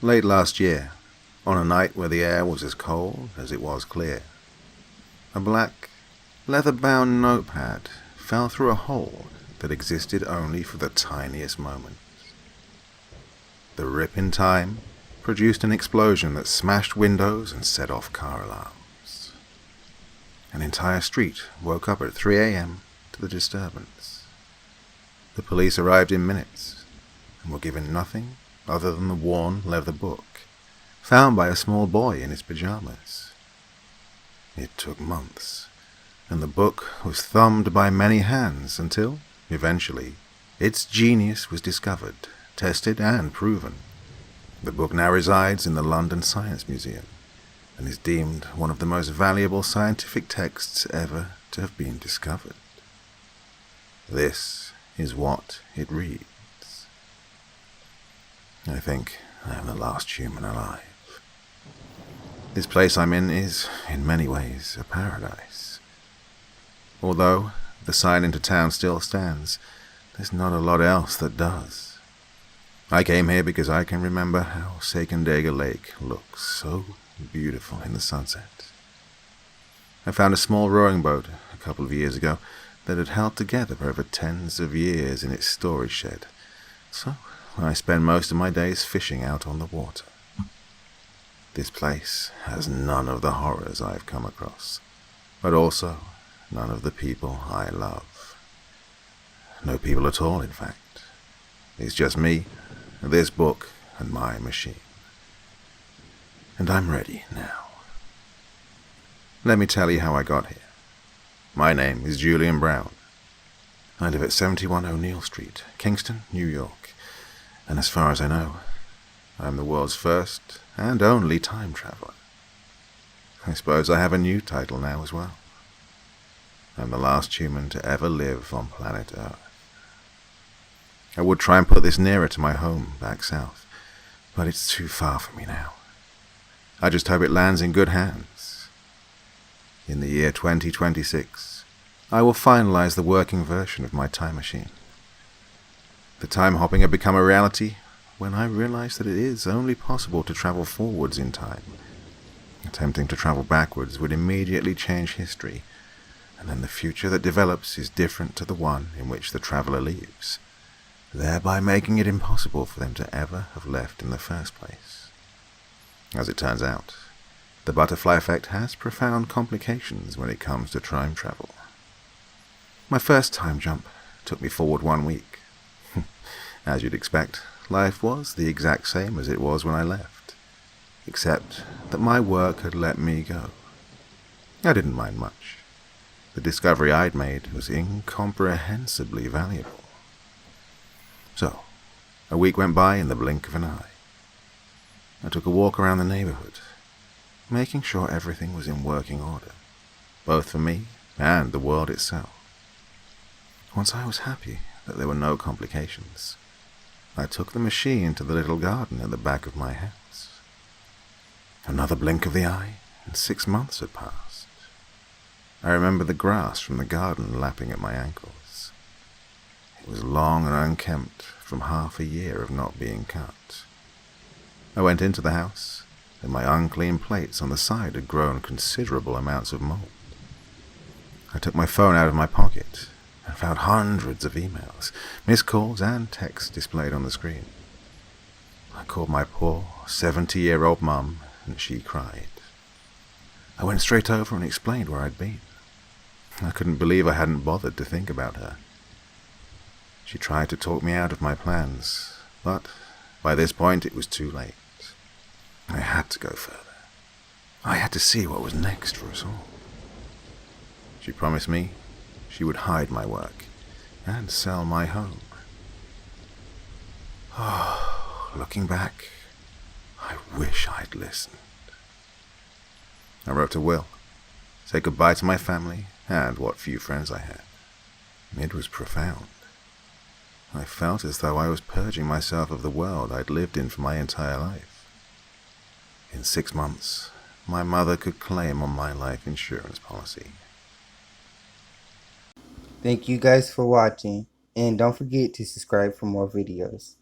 Late last year, on a night where the air was as cold as it was clear, a black, leather-bound notepad fell through a hole that existed only for the tiniest moments. The rip in time produced an explosion that smashed windows and set off car alarms. An entire street woke up at 3 a.m. to the disturbance. The police arrived in minutes and were given nothing other than the worn leather book found by a small boy in his pajamas. It took months, and the book was thumbed by many hands until, eventually, its genius was discovered, tested, and proven. The book now resides in the London Science Museum and is deemed one of the most valuable scientific texts ever to have been discovered. This is what it reads. I think I am the last human alive. This place I'm in is, in many ways, a paradise. Although the sign into town still stands, there's not a lot else that does. I came here because I can remember how Sakandega Lake looks so beautiful in the sunset. I found a small rowing boat a couple of years ago that had held together for over tens of years in its storage shed, so I spend most of my days fishing out on the water. This place has none of the horrors I've come across, but also none of the people I love. No people at all, in fact. It's just me, this book, and my machine. And I'm ready now. Let me tell you how I got here. My name is Julian Brown. I live at 71 O'Neill Street, Kingston, New York, and as far as I know, I'm the world's first and only time traveler. I suppose I have a new title now as well. I'm the last human to ever live on planet Earth. I would try and put this nearer to my home back south, but it's too far for me now. I just hope it lands in good hands. In the year 2026, I will finalize the working version of my time machine. The time hopping had become a reality when I realized that it is only possible to travel forwards in time. Attempting to travel backwards would immediately change history, and then the future that develops is different to the one in which the traveler leaves, thereby making it impossible for them to ever have left in the first place. As it turns out, the butterfly effect has profound complications when it comes to time travel. My first time jump took me forward 1 week. As you'd expect, life was the exact same as it was when I left, except that my work had let me go. I didn't mind much. The discovery I'd made was incomprehensibly valuable. So, a week went by in the blink of an eye. I took a walk around the neighborhood, making sure everything was in working order, both for me and the world itself. Once I was happy that there were no complications, I took the machine to the little garden at the back of my house. Another blink of the eye, and 6 months had passed. I remember the grass from the garden lapping at my ankles. It was long and unkempt from half a year of not being cut. I went into the house, and my unclean plates on the side had grown considerable amounts of mold. I took my phone out of my pocket and found hundreds of emails, missed calls, and texts displayed on the screen. I called my poor 70-year-old mum, and she cried. I went straight over and explained where I'd been. I couldn't believe I hadn't bothered to think about her. She tried to talk me out of my plans, but by this point it was too late. I had to go further. I had to see what was next for us all. She promised me she would hide my work and sell my home. Oh, looking back, I wish I'd listened. I wrote a will, said goodbye to my family and what few friends I had. It was profound. I felt as though I was purging myself of the world I'd lived in for my entire life. In 6 months, my mother could claim on my life insurance policy. Thank you guys for watching, and don't forget to subscribe for more videos.